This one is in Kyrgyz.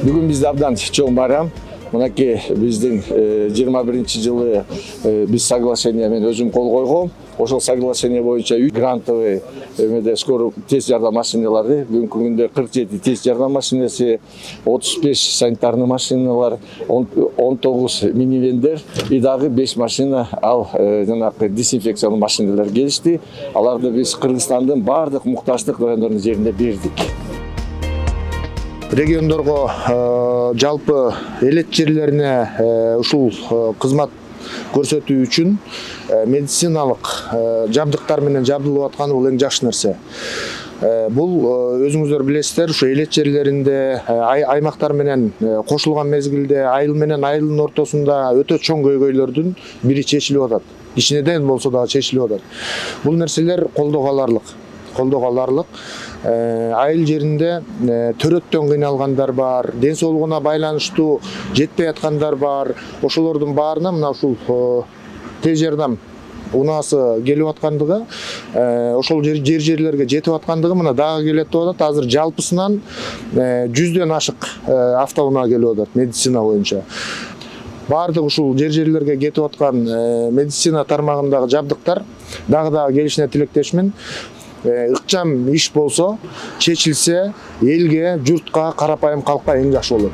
Бүгін бізде абдан чоң барам. Мынакей биздин 21-жылы биз соглашение мен өзүм кол койгом. Ошол соглашение боюнча грантовый скоро тез жардам машиналары, бүгүнкү күндө 47 тез жардам машинасы, 35 санитарный машиналар, 19 минивендер и дагы 5 машина ал жанагы дезинфекциялык машиналар келишти. Аларды биз Кыргызстандын бардык муктаждык райондорунун жерине бердик. Региондорго жалпы элет жерлерине ушул кызмат көрсөтүү үчүн медициналык жабдыктар менен жабдылып атканы бул эң жакшы нерсе. Бул өзүңүздөр билесиздер, ушу элет жерлеринде аймактар менен кошулган мезгилде айыл менен айылдын ортосунда өтө чоң көйгөйлөрдүн бири чечилип атат. Кичинеден болсо дагы чечилип атат. Бул нерселер колдоого аларлык. Айыл жеринде төрөттөн кыйналгандар бар, ден соолугуна байланыштуу жетпей аткандар бар. Ошолордун баарына мына ушул тез жардам унаасы келип аткандыгы, ошол жерлерге жетип аткандыгы мына дагы келет деп атат. Азыр жалпысынан 100дөн ашык автоунаа келип атат медицина боюнча. Бардык ушул жерлерге кетип аткан медицина тармагындагы жабдыктар дагы келишине тилектешмин. Ыкчам иш болсо, чечилсе, элге, журтка, карапайым калкка эң жакшы болот.